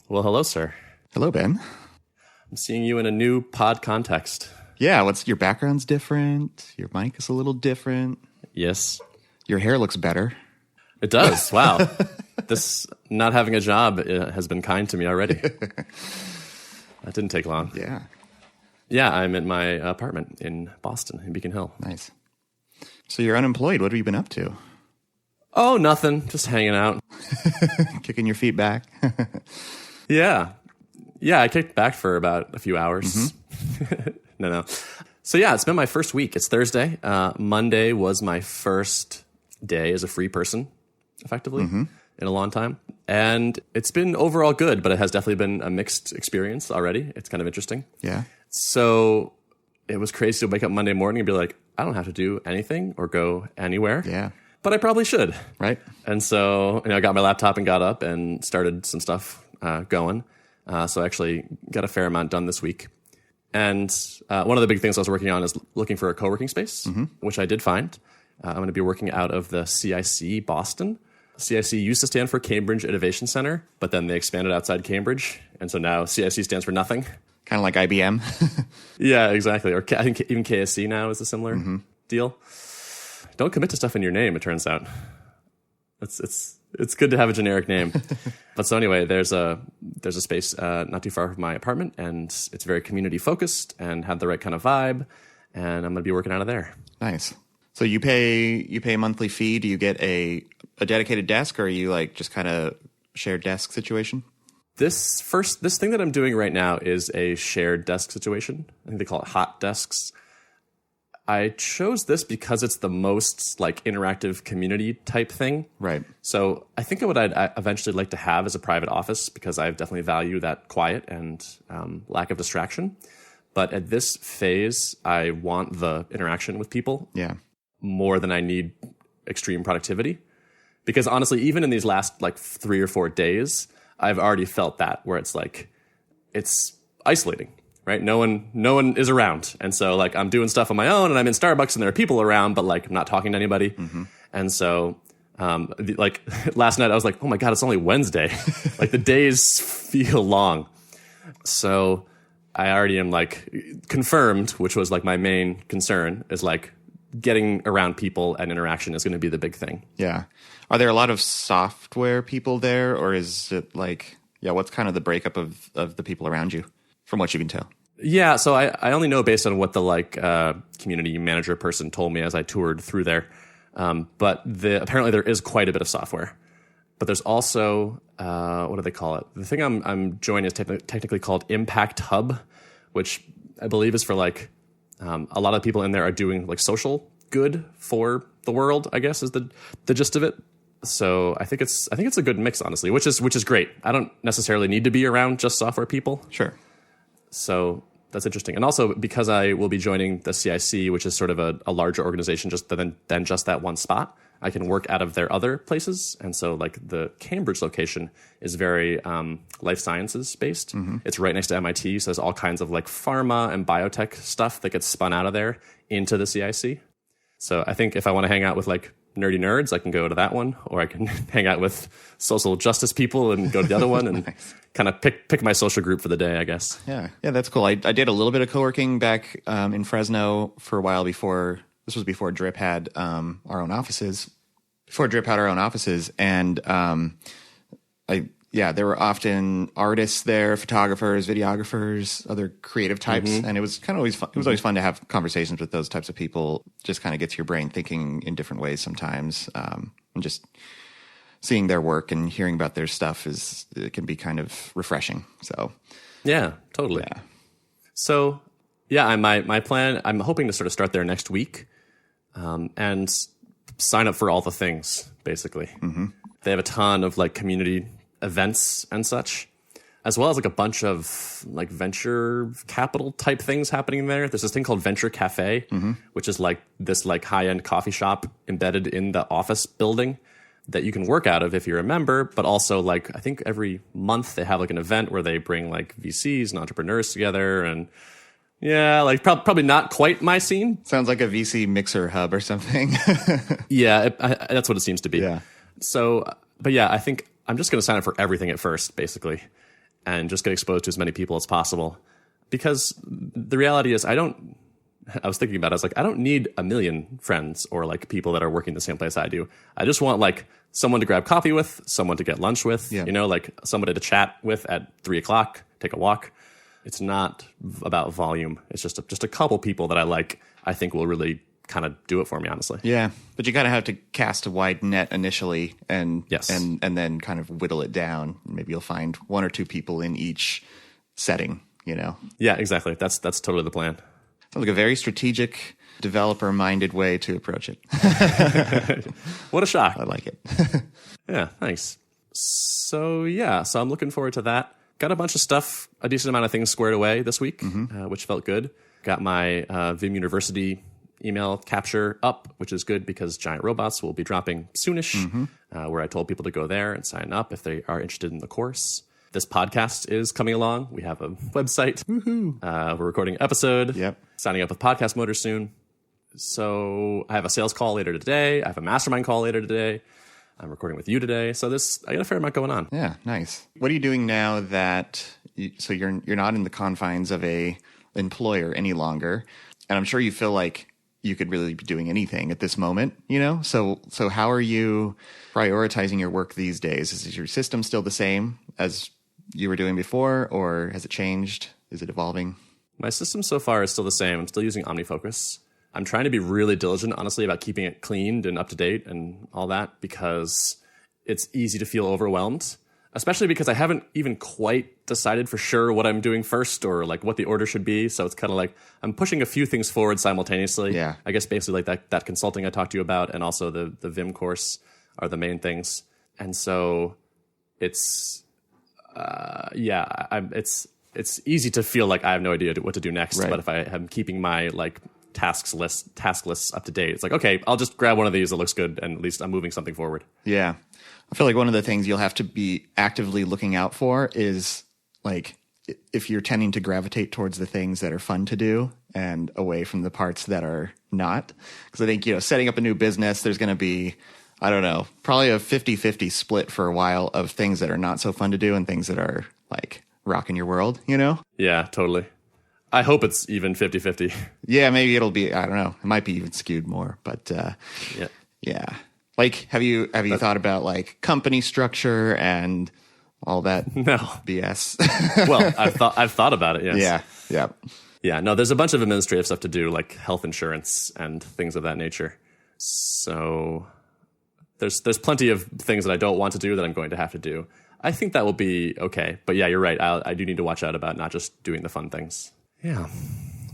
Well, hello, sir. Hello, Ben. I'm seeing you in a new pod context. Yeah, what's your background's different? Your mic is a little different. Yes. Your hair looks better. It does. Wow. This not having a job has been kind to me already. That didn't take long. Yeah. Yeah, I'm in my apartment in Boston, in Beacon Hill. Nice. So you're unemployed. What have you been up to? Oh, nothing. Just hanging out. Kicking your feet back. Yeah. Yeah, I kicked back for about a few hours. Mm-hmm. No. So yeah, it's been my first week. It's Thursday. Monday was my first day as a free person, effectively, in a long time. And it's been overall good, but it has definitely been a mixed experience already. It's kind of interesting. Yeah. So it was crazy to wake up Monday morning and be like, I don't have to do anything or go anywhere. Yeah. But I probably should. Right. And so I got my laptop and got up and started some stuff going. So I actually got a fair amount done this week. And one of the big things I was working on is looking for a co-working space, which I did find. I'm going to be working out of the CIC Boston. CIC used to stand for Cambridge Innovation Center, but then they expanded outside Cambridge. And so now CIC stands for nothing. Kind of like IBM. Yeah, exactly. Or I think even KSC now is a similar deal. Don't commit to stuff in your name, it turns out. It's good to have a generic name. But so anyway, there's a space not too far from my apartment, and it's very community focused and had the right kind of vibe, and I'm going to be working out of there. Nice. So you pay a monthly fee. Do you get a dedicated desk, or are you like just kind of shared desk situation? This thing that I'm doing right now is a shared desk situation. I think they call it hot desks. I chose this because it's the most like interactive community type thing. Right. So I think what I'd eventually like to have is a private office, because I definitely value that quiet and lack of distraction. But at this phase, I want the interaction with people more than I need extreme productivity. Because honestly, even in these last like 3 or 4 days, I've already felt that, where it's like, it's isolating. Right, no one is around, and so like I'm doing stuff on my own, and I'm in Starbucks, and there are people around, but like I'm not talking to anybody. And so, like last night, I was like, oh my god, it's only Wednesday. Like the days feel long. So I already am like confirmed, which was like my main concern, is like getting around people and interaction is going to be the big thing. Yeah. Are there a lot of software people there, or is it like, what's kind of the breakup of the people around you? From what you can tell. Yeah, so I only know based on what the like community manager person told me as I toured through there. But apparently there is quite a bit of software. But there's also, what do they call it? The thing I'm joining is technically called Impact Hub, which I believe is for like a lot of people in there are doing like social good for the world, I guess is the gist of it. So I think it's a good mix, honestly, which is great. I don't necessarily need to be around just software people. Sure. So that's interesting. And also because I will be joining the CIC, which is sort of a larger organization than just that one spot, I can work out of their other places. And so like the Cambridge location is very life sciences based. It's right next to MIT. So there's all kinds of like pharma and biotech stuff that gets spun out of there into the CIC. So I think if I want to hang out with like nerdy nerds, I can go to that one, or I can hang out with social justice people and go to the other one and nice. Kind of pick my social group for the day, I guess. Yeah, that's cool. I did a little bit of co-working back in Fresno for a while before Drip had our own offices. Before Drip had our own offices, and there were often artists there, photographers, videographers, other creative types, and it was kind of always fun. It was always fun to have conversations with those types of people. Just kind of gets your brain thinking in different ways sometimes, and just seeing their work and hearing about their stuff it can be kind of refreshing. So, yeah, totally. Yeah. So, yeah, my plan. I'm hoping to sort of start there next week, and sign up for all the things. Basically, they have a ton of like community events and such, as well as like a bunch of like venture capital type things happening there. There's this thing called Venture Cafe, which is like this like high-end coffee shop embedded in the office building that you can work out of if you're a member, but also like I think every month they have like an event where they bring like VCs and entrepreneurs together, and yeah, like probably not quite my scene. Sounds like a VC mixer hub or something. Yeah, that's what it seems to be. Yeah. So, but yeah, I think I'm just going to sign up for everything at first, basically. and just get exposed to as many people as possible. Because the reality is I was thinking about it, I was like, I don't need a million friends or like people that are working the same place I do. I just want like someone to grab coffee with, someone to get lunch with, like somebody to chat with at 3:00, take a walk. It's not about volume. It's just a couple people that I think will really kind of do it for me, honestly. Yeah. But you gotta have to cast a wide net initially and yes. and then kind of whittle it down. Maybe you'll find one or two people in each setting, Yeah, exactly. That's totally the plan. Sounds like a very strategic, developer-minded way to approach it. What a shock. I like it. Yeah, thanks. So I'm looking forward to that. Got a bunch of stuff, a decent amount of things squared away this week, which felt good. Got my Vim University email capture up, which is good because Giant Robots will be dropping soonish, where I told people to go there and sign up if they are interested in the course. This podcast is coming along. We have a website. We're recording an episode. Yep. Signing up with Podcast Motor soon. So I have a sales call later today. I have a mastermind call later today. I'm recording with you today. So I got a fair amount going on. Yeah, nice. What are you doing now that you're not in the confines of a employer any longer? And I'm sure you feel like you could really be doing anything at this moment, So how are you prioritizing your work these days? Is your system still the same as you were doing before, or has it changed? Is it evolving? My system so far is still the same. I'm still using Omnifocus. I'm trying to be really diligent, honestly, about keeping it cleaned and up to date and all that, because it's easy to feel overwhelmed, especially because I haven't even quite decided for sure what I'm doing first or like what the order should be. So it's kind of like I'm pushing a few things forward simultaneously. Yeah. I guess basically like that consulting I talked to you about and also the Vim course are the main things. And so it's, it's easy to feel like I have no idea what to do next. Right. But if I am keeping my like task lists up to date, it's like, okay, I'll just grab one of these that looks good and at least I'm moving something forward. Yeah. I feel like one of the things you'll have to be actively looking out for is like if you're tending to gravitate towards the things that are fun to do and away from the parts that are not. Because I think, setting up a new business, there's going to be, I don't know, probably a 50-50 split for a while of things that are not so fun to do and things that are like rocking your world, Yeah, totally. I hope it's even 50-50. Yeah, maybe it'll be, I don't know, it might be even skewed more, but yeah. Like, have you thought about like company structure and all that No. BS? Well, I've thought about it, yes. Yeah. Yeah, no, there's a bunch of administrative stuff to do, like health insurance and things of that nature. So there's plenty of things that I don't want to do that I'm going to have to do. I think that will be okay. But yeah, you're right. I do need to watch out about not just doing the fun things. Yeah.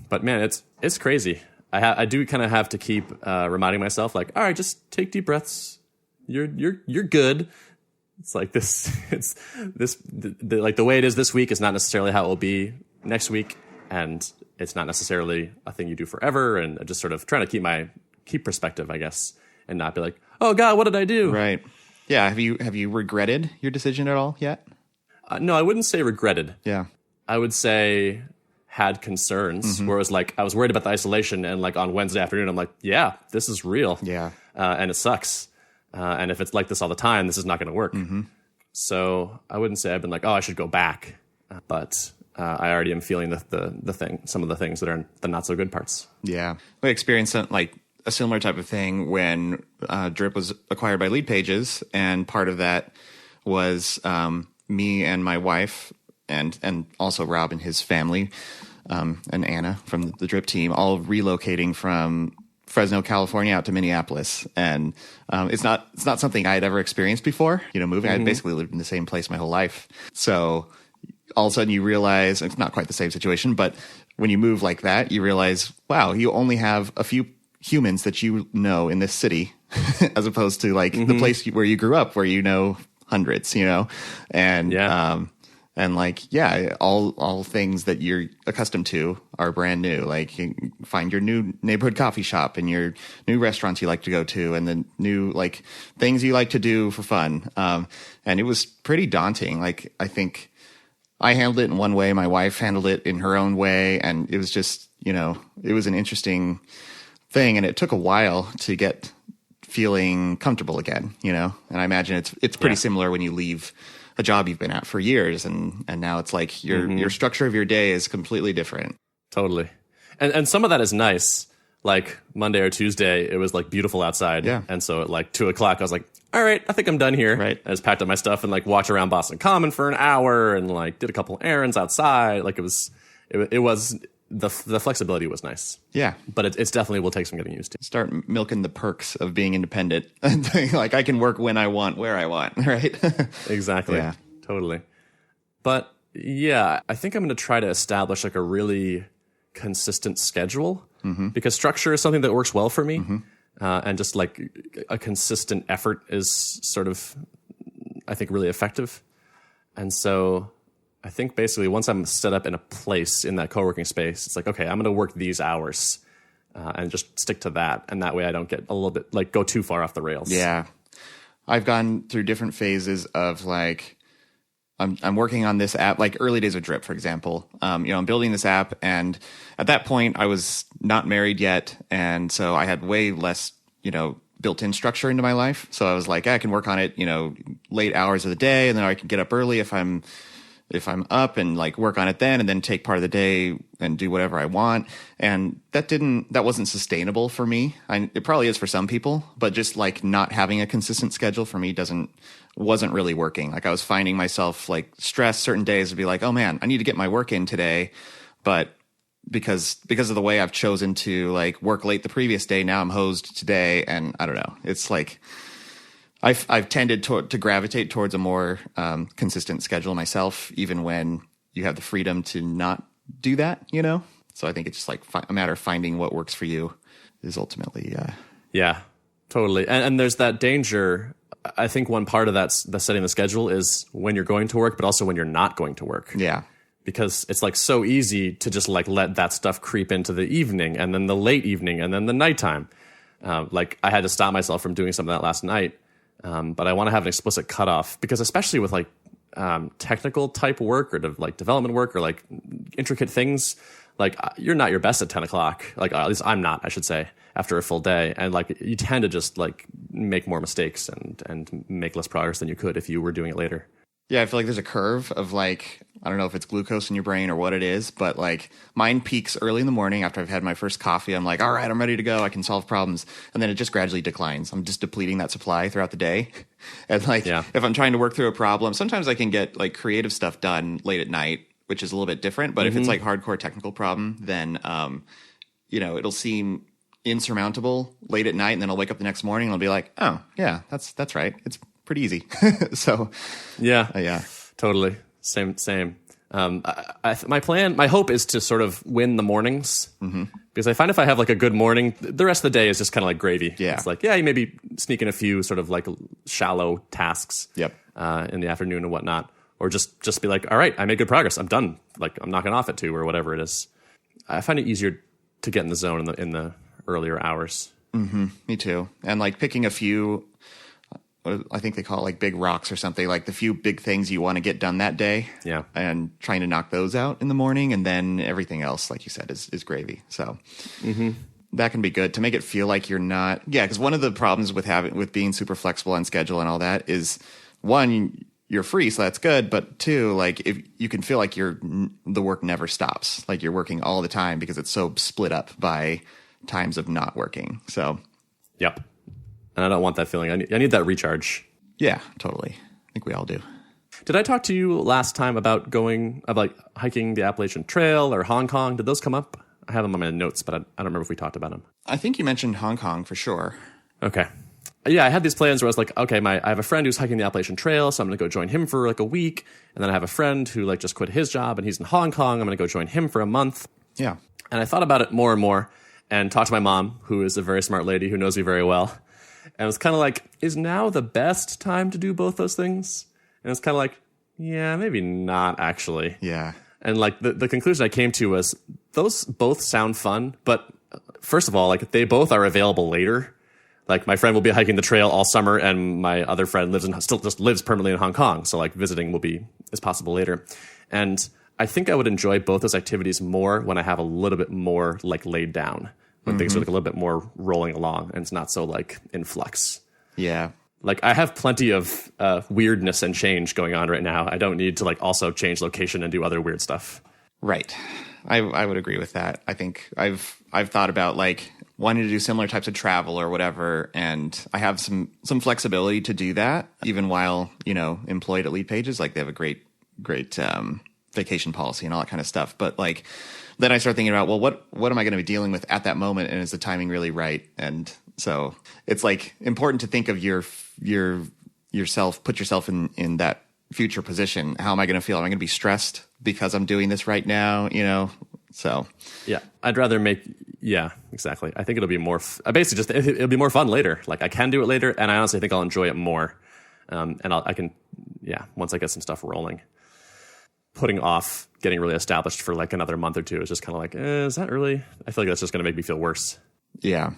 But man, it's crazy. I do kind of have to keep reminding myself, like, all right, just take deep breaths. You're good. It's like like the way it is this week is not necessarily how it will be next week, and it's not necessarily a thing you do forever. And just sort of trying to keep perspective, I guess, and not be like, oh God, what did I do? Right. Yeah. Have you regretted your decision at all yet? No, I wouldn't say regretted. Yeah. I would say had concerns, where it was like I was worried about the isolation, and like on Wednesday afternoon, I'm like, yeah, this is real. Yeah. And it sucks. And if it's like this all the time, this is not going to work. So I wouldn't say I've been like, oh, I should go back. But I already am feeling some of the things that are the not so good parts. Yeah. We experienced like a similar type of thing when Drip was acquired by Lead Pages. And part of that was me and my wife and also Rob and his family and Anna from the Drip team all relocating from Fresno, California out to Minneapolis. And it's not something I had ever experienced before, moving. I had basically lived in the same place my whole life. So all of a sudden you realize it's not quite the same situation, but when you move like that, you realize, wow, you only have a few humans that you know in this city as opposed to like the place where you grew up, where hundreds, and and like, yeah, all things that you're accustomed to are brand new. Like you find your new neighborhood coffee shop and your new restaurants you like to go to and the new like things you like to do for fun. And it was pretty daunting. Like I think I handled it in one way. My wife handled it in her own way. And it was just, it was an interesting thing. And it took a while to get feeling comfortable again, and I imagine it's pretty similar when you leave a job you've been at for years, and now it's like your structure of your day is completely different. Totally. And some of that is nice. Like Monday or Tuesday, it was like beautiful outside. Yeah. And so at like 2:00, I was like, all right, I think I'm done here. Right. I just packed up my stuff and like walked around Boston Common for an hour and like did a couple errands outside. Like it was the flexibility was nice. Yeah. But it's definitely will take some getting used to. Start milking the perks of being independent. Like I can work when I want, where I want, right? Exactly. Yeah. Totally. But yeah, I think I'm going to try to establish like a really consistent schedule because structure is something that works well for me. And just like a consistent effort is sort of, I think, really effective. And so I think basically once I'm set up in a place in that co-working space, it's like, okay, I'm going to work these hours and just stick to that. And that way I don't get a little bit like go too far off the rails. Yeah. I've gone through different phases of like, I'm working on this app, like early days of Drip, for example. I'm building this app, and at that point, I was not married yet, and so I had way less, built-in structure into my life. So I was like, I can work on it, late hours of the day, and then I can get up early if I'm up and like work on it then, and then take part of the day and do whatever I want. And that wasn't sustainable for me. It probably is for some people, but just like not having a consistent schedule for me wasn't really working. Like I was finding myself like stressed certain days to be like, oh man, I need to get my work in today. But because of the way I've chosen to like work late the previous day, now I'm hosed today. And I don't know. It's like, I've tended to gravitate towards a more consistent schedule myself, even when you have the freedom to not do that, So I think it's just like a matter of finding what works for you is ultimately. Yeah, totally. And there's that danger. I think one part of the setting the schedule is when you're going to work, but also when you're not going to work. Yeah. Because it's like so easy to just like let that stuff creep into the evening and then the late evening and then the nighttime. Like I had to stop myself from doing some of that last night. But I want to have an explicit cutoff because especially with like technical type work or like development work or like intricate things, like you're not your best at 10:00. Like at least I'm not, I should say, after a full day. And like you tend to just like make more mistakes and make less progress than you could if you were doing it later. Yeah, I feel like there's a curve of like, I don't know if it's glucose in your brain or what it is, but like mine peaks early in the morning after I've had my first coffee. I'm like, all right, I'm ready to go. I can solve problems. And then it just gradually declines. I'm just depleting that supply throughout the day. And like, if I'm trying to work through a problem, sometimes I can get like creative stuff done late at night, which is a little bit different. But if it's like hardcore technical problem, then, it'll seem insurmountable late at night. And then I'll wake up the next morning and I'll be like, oh yeah, that's right. It's pretty easy. So yeah, totally. Same. My hope is to sort of win the mornings because I find if I have like a good morning, the rest of the day is just kind of like gravy. Yeah. It's like, you maybe sneak in a few sort of like shallow tasks in the afternoon and whatnot, or just be like, all right, I made good progress. I'm done. Like I'm knocking off at 2 or whatever it is. I find it easier to get in the zone in the earlier hours. Me too. And like picking a few, I think they call it like big rocks or something, like the few big things you want to get done that day. Yeah. And trying to knock those out in the morning. And then everything else, like you said, is gravy. So that can be good to make it feel like you're not. Yeah. Because one of the problems with being super flexible on schedule and all that is, one, you're free. So that's good. But two, like if you can feel like the work never stops, like you're working all the time because it's so split up by times of not working. So. Yep. And I don't want that feeling. I need that recharge. Yeah, totally. I think we all do. Did I talk to you last time about hiking the Appalachian Trail or Hong Kong? Did those come up? I have them on my notes, but I don't remember if we talked about them. I think you mentioned Hong Kong for sure. Okay. Yeah, I had these plans where I was like, okay, I have a friend who's hiking the Appalachian Trail, so I'm going to go join him for like a week. And then I have a friend who like just quit his job and he's in Hong Kong. I'm going to go join him for a month. Yeah. And I thought about it more and more and talked to my mom, who is a very smart lady who knows me very well. And it was kind of like, is now the best time to do both those things? And it's kind of like, yeah, maybe not actually. Yeah. And like the conclusion I came to was those both sound fun, but first of all, like they both are available later. Like my friend will be hiking the trail all summer and my other friend still lives permanently in Hong Kong. So like visiting is possible later. And I think I would enjoy both those activities more when I have a little bit more like laid down. When things are like a little bit more rolling along and it's not so like in flux. Yeah. Like I have plenty of weirdness and change going on right now. I don't need to like also change location and do other weird stuff. Right. I would agree with that. I think I've thought about like wanting to do similar types of travel or whatever, and I have some flexibility to do that even while, employed at Lead Pages. Like they have a great vacation policy and all that kind of stuff. But like then I start thinking about, well, what am I going to be dealing with at that moment, and is the timing really right? And so it's like important to think of yourself, put yourself in that future position. How am I going to feel? Am I going to be stressed because I'm doing this right now? So yeah, I'd rather exactly. I think it'll be more. It'll be more fun later. Like I can do it later, and I honestly think I'll enjoy it more. And once I get some stuff rolling. Putting off getting really established for like another month or two is just kind of like, is that really? I feel like that's just going to make me feel worse. Yeah.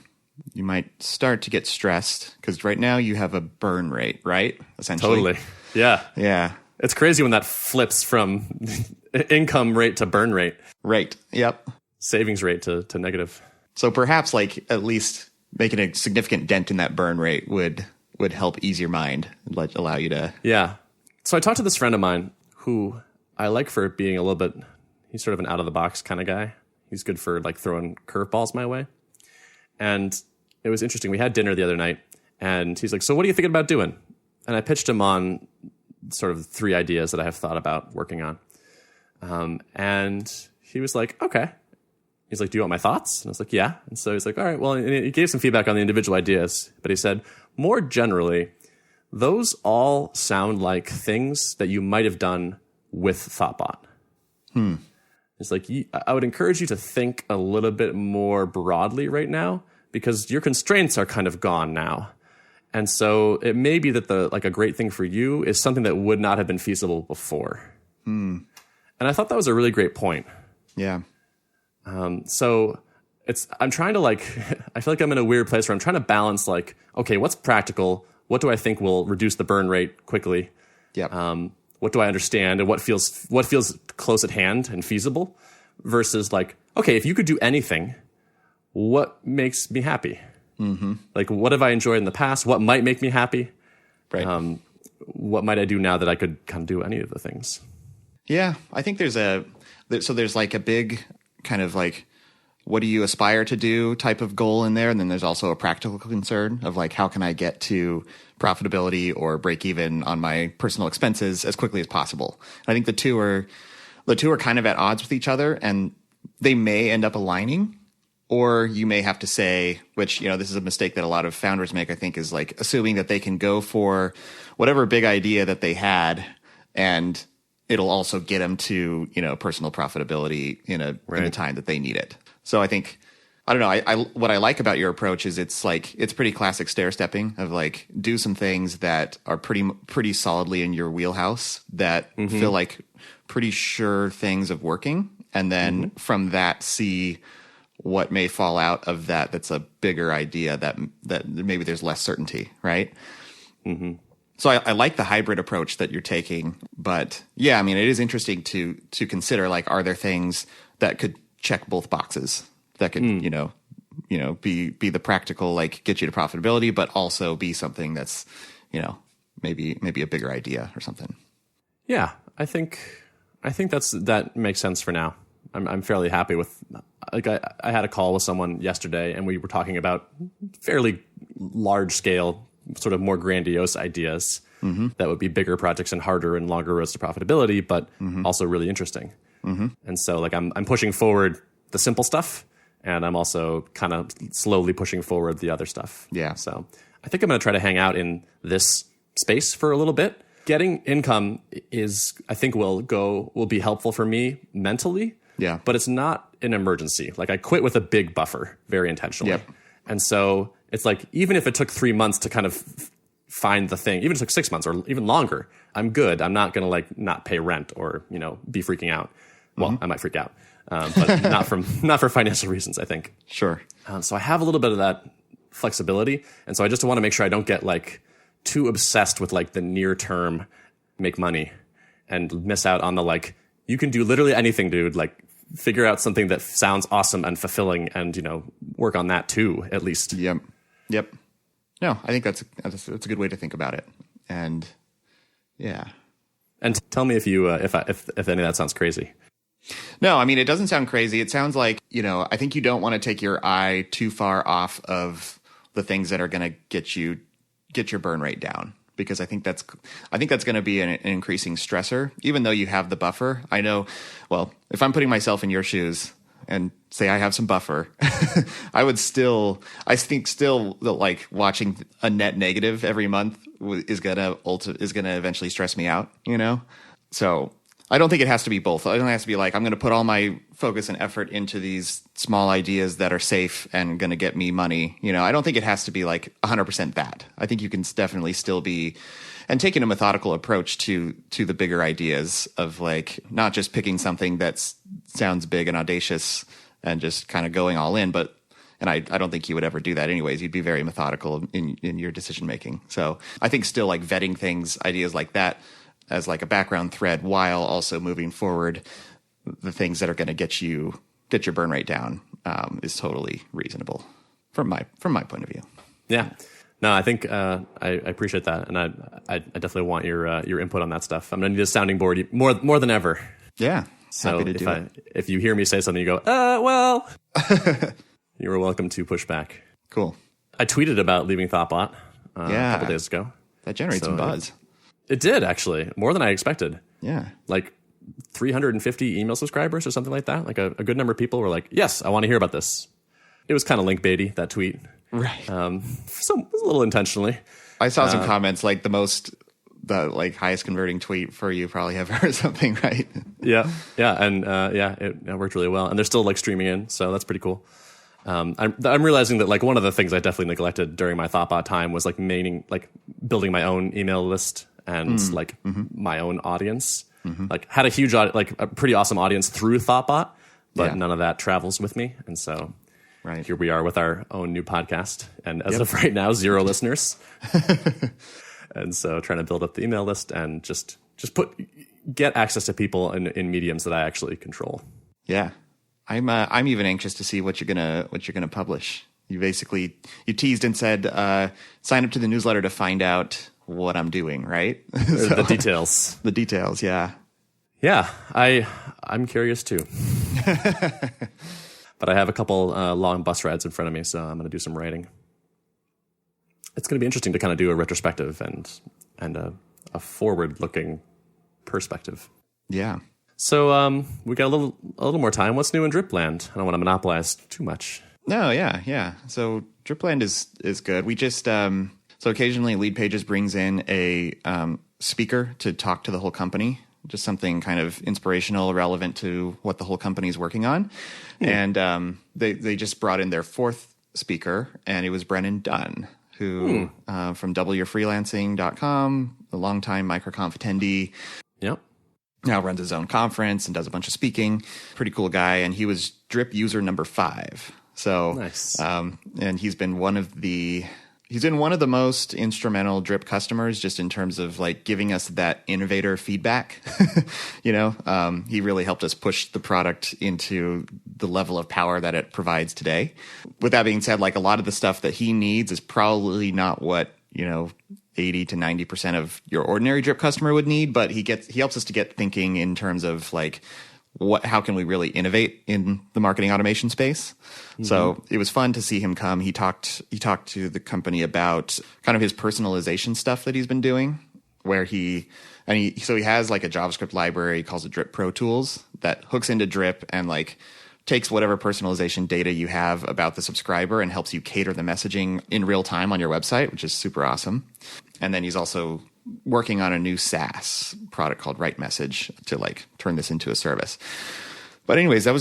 You might start to get stressed because right now you have a burn rate, right? Essentially. Totally. Yeah. Yeah. It's crazy when that flips from income rate to burn rate. Right. Yep. Savings rate to negative. So perhaps like at least making a significant dent in that burn rate would help ease your mind and allow you to. Yeah. So I talked to this friend of mine who I like for being a little bit, he's sort of an out of the box kind of guy. He's good for like throwing curveballs my way. And it was interesting. We had dinner the other night and he's like, so what are you thinking about doing? And I pitched him on sort of 3 ideas that I have thought about working on. And he was like, okay. He's like, do you want my thoughts? And I was like, yeah. And so he's like, all right, well, and he gave some feedback on the individual ideas, but he said, more generally, those all sound like things that you might have done with thoughtbot. It's like, I would encourage you to think a little bit more broadly right now because your constraints are kind of gone now. And so it may be that a great thing for you is something that would not have been feasible before. And I thought that was a really great point. Yeah. So I'm trying to I feel like I'm in a weird place where I'm trying to balance like, okay, what's practical? What do I think will reduce the burn rate quickly? Yeah. What do I understand and what feels close at hand and feasible versus like, okay, if you could do anything, what makes me happy? Mm-hmm. Like, what have I enjoyed in the past? What might make me happy? Right. What might I do now that I could kind of do any of the things? Yeah, I think there's like a big kind of like, what do you aspire to do type of goal in there. And then there's also a practical concern of like, how can I get to profitability or break even on my personal expenses as quickly as possible? I think the two are kind of at odds with each other and they may end up aligning, or you may have to say, which, this is a mistake that a lot of founders make, I think, is like assuming that they can go for whatever big idea that they had and it'll also get them to, personal profitability in the time that they need it. So I think, I don't know, what I like about your approach is it's pretty classic stair stepping of like do some things that are pretty solidly in your wheelhouse that feel like pretty sure things of working. And then from that, see what may fall out of that. That's a bigger idea that maybe there's less certainty. Right. Mm-hmm. So I like the hybrid approach that you're taking, but yeah, I mean, it is interesting to consider, like, are there things that could check both boxes that could, be the practical, like get you to profitability, but also be something that's, maybe a bigger idea or something. Yeah, I think that makes sense for now. I'm fairly happy with, like, I had a call with someone yesterday and we were talking about fairly large scale, sort of more grandiose ideas that would be bigger projects and harder and longer roads to profitability, but also really interesting. And so like I'm pushing forward the simple stuff and I'm also kind of slowly pushing forward the other stuff. Yeah. So I think I'm going to try to hang out in this space for a little bit. Getting income I think will be helpful for me mentally. Yeah. But it's not an emergency. Like I quit with a big buffer very intentionally. Yep. And so it's like, even if it took 3 months to kind of find the thing, even if it took 6 months or even longer, I'm good. I'm not going to like not pay rent or, be freaking out. Well, I might freak out, but not for financial reasons, I think. Sure. So I have a little bit of that flexibility. And so I just want to make sure I don't get like too obsessed with like the near term make money and miss out on the, like, you can do literally anything, dude. Like, figure out something that sounds awesome and fulfilling and, work on that too, at least. Yep. No, I think that's a good way to think about it. And yeah. And tell me if you if any of that sounds crazy. No, I mean, it doesn't sound crazy. It sounds like, I think you don't want to take your eye too far off of the things that are going to get your burn rate down, because I think that's going to be an increasing stressor, even though you have the buffer. I know, well, if I'm putting myself in your shoes and say I have some buffer, I think still like watching a net negative every month is going to eventually stress me out, So I don't think it has to be both. I don't think it has to be like, I'm going to put all my focus and effort into these small ideas that are safe and going to get me money. I don't think it has to be like 100% that. I think you can definitely still be, and taking a methodical approach to the bigger ideas of like, not just picking something that sounds big and audacious and just kind of going all in, and I don't think you would ever do that anyways. You'd be very methodical in your decision making. So I think still like vetting things, ideas like that, as like a background thread, while also moving forward the things that are going to get your burn rate down, is totally reasonable from my point of view. Yeah, no, I think I appreciate that, and I definitely want your input on that stuff. I'm going to need a sounding board more than ever. Yeah, so happy to do it. If you hear me say something, you go, well, you're welcome to push back. Cool. I tweeted about leaving thoughtbot a couple days ago. That generates some buzz. It did, actually, more than I expected. Yeah. Like 350 email subscribers or something like that. Like a good number of people were like, yes, I want to hear about this. It was kind of link baity, that tweet. Right. So it was a little intentionally. I saw some comments like the highest converting tweet for you probably ever or something, right? Yeah. And it worked really well. And they're still like streaming in, so that's pretty cool. I'm realizing that like one of the things I definitely neglected during my thoughtbot time was like building my own email list and my own audience. Like had a huge a pretty awesome audience through thoughtbot, but none of that travels with me. And so here we are with our own new podcast, and as of right now, 0 listeners. And so trying to build up the email list and just get access to people in mediums that I actually control. Yeah. I'm even anxious to see what you're gonna publish. You teased and said, sign up to the newsletter to find out what I'm doing, right? The details. The details, yeah. Yeah, I'm curious too. But I have a couple long bus rides in front of me, so I'm going to do some writing. It's going to be interesting to kind of do a retrospective and a forward-looking perspective. Yeah. So we got a little more time. What's new in Dripland? I don't want to monopolize too much. No, yeah. So Dripland is good. We just so occasionally Lead Pages brings in a speaker to talk to the whole company, just something kind of inspirational, relevant to what the whole company is working on. And they just brought in their 4th speaker, and it was Brennan Dunn, who from doubleyourfreelancing.com, a longtime MicroConf attendee. Yep. Now runs his own conference and does a bunch of speaking. Pretty cool guy. And he was Drip user number 5. So nice. And he's been one of the most instrumental Drip customers, just in terms of like giving us that innovator feedback. He really helped us push the product into the level of power that it provides today. With that being said, like a lot of the stuff that he needs is probably not what, 80 to 90% of your ordinary Drip customer would need, but he helps us to get thinking in terms of like how can we really innovate in the marketing automation space. Mm-hmm. So it was fun to see him come. He talked to the company about kind of his personalization stuff that he's been doing, where he has like a JavaScript library, he calls it Drip Pro Tools, that hooks into Drip and like takes whatever personalization data you have about the subscriber and helps you cater the messaging in real time on your website, which is super awesome. And then he's also working on a new SaaS product called Right Message to like turn this into a service. But anyways, that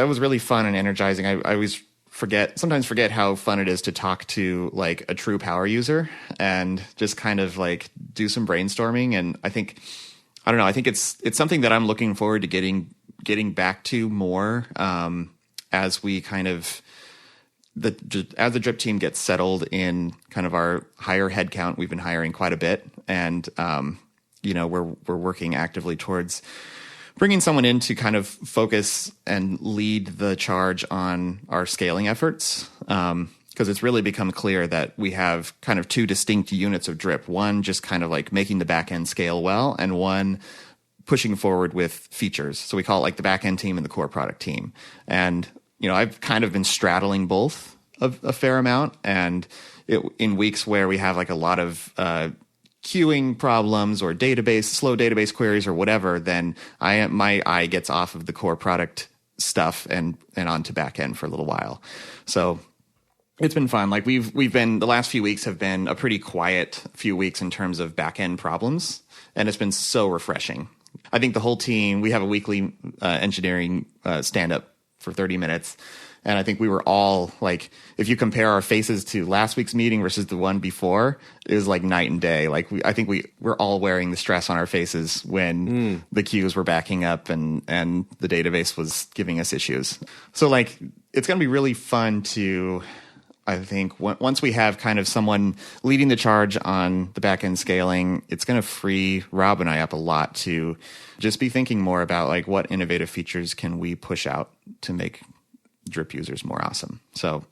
was really fun and energizing. I always sometimes forget how fun it is to talk to like a true power user and just kind of like do some brainstorming. And I think it's something that I'm looking forward to getting back to more as we kind of as the Drip team gets settled in kind of our higher headcount. We've been hiring quite a bit, and we're working actively towards bringing someone in to kind of focus and lead the charge on our scaling efforts. because it's really become clear that we have kind of two distinct units of drip. One just kind of like making the back end scale well, and one pushing forward with features. So we call it like the back end team and the core product team. And, I've kind of been straddling both a fair amount. And in weeks where we have like a lot of queuing problems or slow database queries or whatever, then my eye gets off of the core product stuff and onto back end for a little while. So it's been fun. Like the last few weeks have been a pretty quiet few weeks in terms of back end problems, and it's been so refreshing. I think the whole team, we have a weekly engineering stand up for 30 minutes. And I think we were all like, if you compare our faces to last week's meeting versus the one before, it was like night and day. Like I think we're all wearing the stress on our faces when the queues were backing up and the database was giving us issues. So like, it's going to be really fun to, I think, once we have kind of someone leading the charge on the back end scaling, it's going to free Rob and I up a lot to just be thinking more about like what innovative features can we push out to make drip users more awesome. So,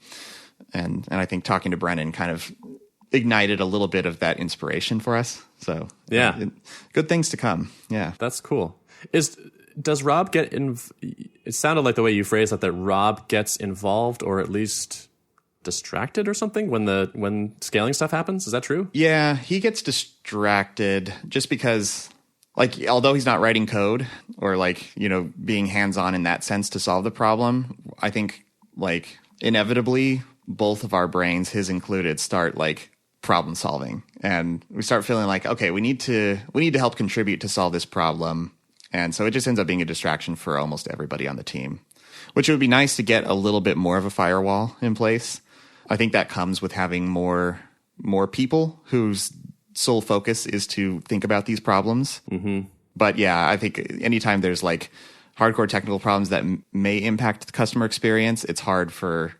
and I think talking to Brennan kind of ignited a little bit of that inspiration for us. So yeah, good things to come. Yeah, that's cool. Does Rob get it sounded like the way you phrased that Rob gets involved or at least distracted or something when scaling stuff happens. Is that true? Yeah, he gets distracted just because, like, although he's not writing code or like, being hands-on in that sense to solve the problem, I think like inevitably both of our brains, his included, start like problem solving, and we start feeling like, okay, we need to help contribute to solve this problem. And so it just ends up being a distraction for almost everybody on the team, which would be nice to get a little bit more of a firewall in place. I think that comes with having more people whose sole focus is to think about these problems. Mm-hmm. But yeah, I think anytime there's like hardcore technical problems that may impact the customer experience, it's hard for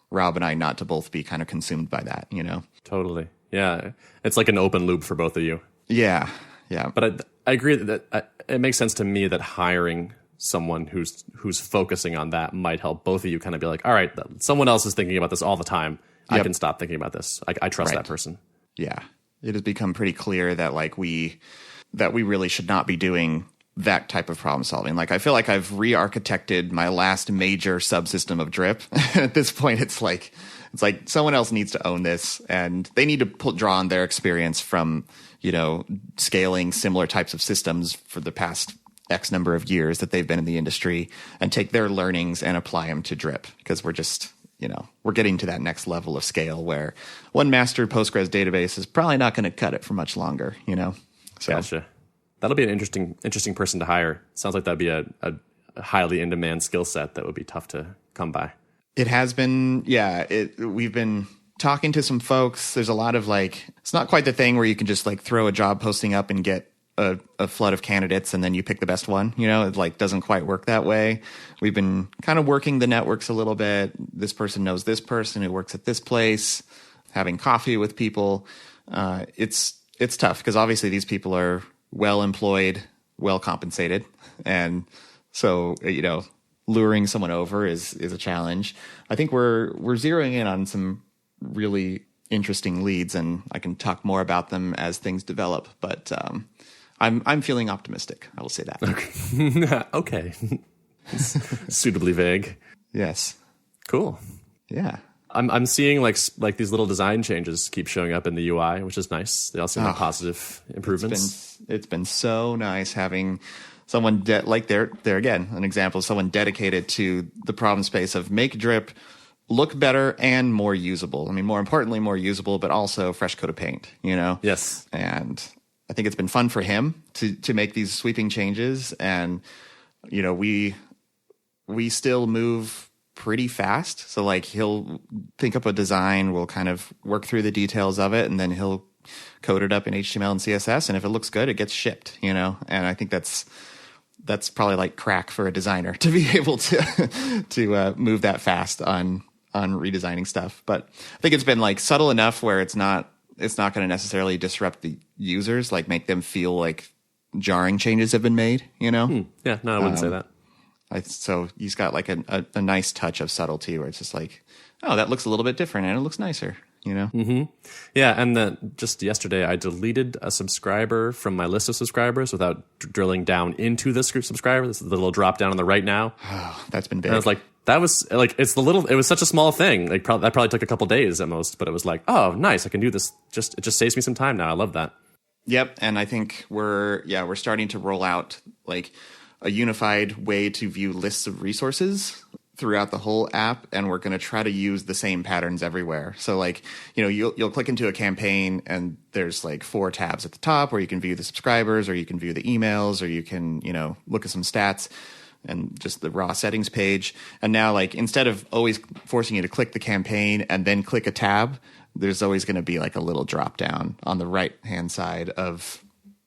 Rob and I not to both be kind of consumed by that, Totally. Yeah. It's like an open loop for both of you. Yeah. Yeah. But I agree that it makes sense to me that hiring someone who's focusing on that might help both of you kind of be like, all right, someone else is thinking about this all the time. Yep. I can stop thinking about this. I trust that person. Yeah. It has become pretty clear that like we really should not be doing that type of problem solving. Like I feel like I've re-architected my last major subsystem of drip. At this point, it's like someone else needs to own this, and they need to draw on their experience from, scaling similar types of systems for the past X number of years that they've been in the industry, and take their learnings and apply them to drip, because we're just, we're getting to that next level of scale where one master Postgres database is probably not going to cut it for much longer, So. Gotcha. That'll be an interesting person to hire. Sounds like that'd be a highly in-demand skill set that would be tough to come by. It has been, yeah. We've been talking to some folks. There's a lot of like, it's not quite the thing where you can just like throw a job posting up and get a flood of candidates and then you pick the best one. It like doesn't quite work that way. We've been kind of working the networks a little bit. This person knows this person who works at this place, having coffee with people. It's tough because obviously these people are well employed, well compensated, and so luring someone over is a challenge. I think we're zeroing in on some really interesting leads, and I can talk more about them as things develop. But I'm feeling optimistic. I will say that. Okay. Suitably vague. Yes. Cool. Yeah. I'm seeing like these little design changes keep showing up in the UI, which is nice. They all seem like positive improvements. It's been so nice having someone like there again, an example of someone dedicated to the problem space of make drip look better and more usable. I mean, more importantly, more usable, but also fresh coat of paint, Yes. And I think it's been fun for him to make these sweeping changes. And, we still move pretty fast. So like he'll think up a design, we'll kind of work through the details of it, and then he'll code it up in HTML and CSS. And if it looks good, it gets shipped, And I think that's probably like crack for a designer to be able to move that fast on redesigning stuff. But I think it's been like subtle enough where it's not going to necessarily disrupt the users, like make them feel like jarring changes have been made, Yeah, no, I wouldn't say that. So he's got like a nice touch of subtlety where it's just like, oh, that looks a little bit different and it looks nicer, you know? Mm-hmm. Yeah, and then just yesterday I deleted a subscriber from my list of subscribers without drilling down into this group subscriber. This is the little drop down on the right now. Oh, that's been big. And I was like, that was like, it was such a small thing. Like that probably took a couple days at most, but it was like, oh, nice, I can do this. It just saves me some time now. I love that. Yep, and I think we're starting to roll out like a unified way to view lists of resources throughout the whole app, and we're going to try to use the same patterns everywhere. So like, you'll click into a campaign and there's like 4 tabs at the top where you can view the subscribers, or you can view the emails, or you can, look at some stats and just the raw settings page. And now, like, instead of always forcing you to click the campaign and then click a tab, there's always going to be like a little drop down on the right hand side of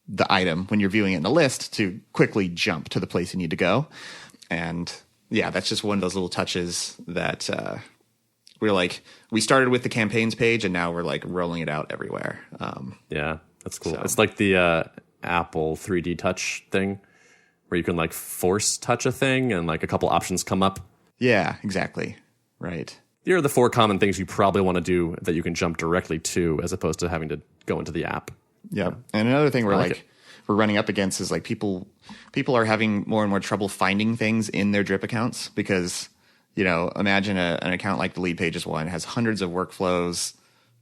the item when you're viewing it in a list to quickly jump to the place you need to go. And yeah, that's just one of those little touches that we started with the campaigns page, and now we're like rolling it out everywhere. Yeah, that's cool. So. It's like the Apple 3D touch thing where you can like force touch a thing and like a couple options come up. Yeah, exactly. Right. Here are the 4 common things you probably want to do that you can jump directly to, as opposed to having to go into the app. Yeah. And another thing we're running up against is like people are having more and more trouble finding things in their drip accounts because, imagine an account like the Lead Pages one has hundreds of workflows,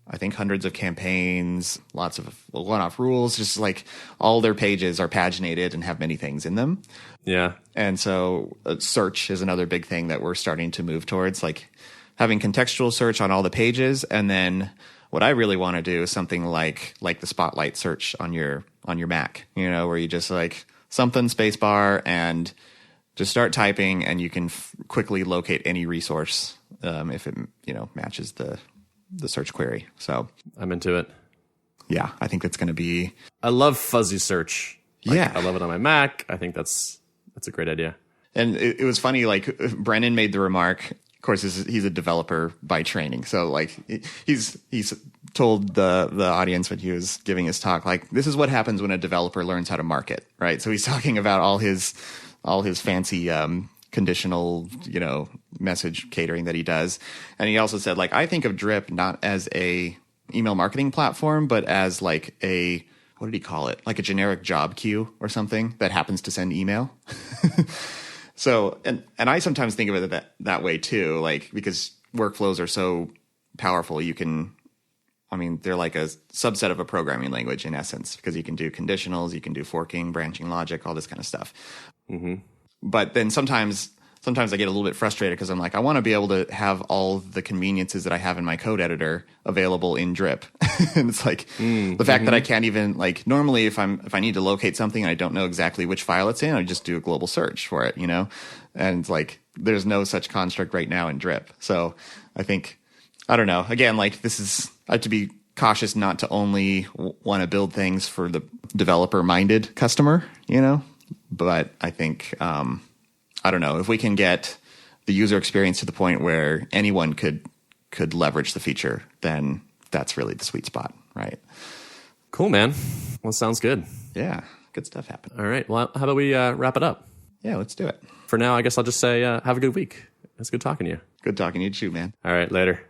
I think hundreds of campaigns, lots of one-off rules, just like all their pages are paginated and have many things in them. Yeah. And so search is another big thing that we're starting to move towards, like having contextual search on all the pages. And then what I really want to do is something like the Spotlight search on your Mac, where you just like something spacebar and just start typing, and you can quickly locate any resource if it matches the search query. So I'm into it. Yeah, I think that's going to be. I love fuzzy search. I love it on my Mac. I think that's a great idea. And it was funny. Like Brennan made the remark. Of course, he's a developer by training, so like he's told the audience when he was giving his talk, like, this is what happens when a developer learns how to market, right? So he's talking about all his fancy conditional, message catering that he does, and he also said, like, I think of Drip not as a email marketing platform, but as like what did he call it? Like a generic job queue or something that happens to send email. So, and I sometimes think of it that way too, like, because workflows are so powerful, they're like a subset of a programming language in essence, because you can do conditionals, you can do forking, branching logic, all this kind of stuff. Mm-hmm. But then sometimes I get a little bit frustrated because I'm like, I want to be able to have all the conveniences that I have in my code editor available in Drip. And it's like the fact that I can't even, like, normally if I need to locate something and I don't know exactly which file it's in, I just do a global search for it, and it's like, there's no such construct right now in Drip. So I think, I don't know, again, like, I have to be cautious not to only want to build things for the developer minded customer, but I think, I don't know, if we can get the user experience to the point where anyone could leverage the feature, then that's really the sweet spot, right? Cool, man. Well, sounds good. Yeah, good stuff happened. All right. Well, how about we wrap it up? Yeah, let's do it. For now, I guess I'll just say have a good week. It's good talking to you. Good talking to you too, man. All right, later.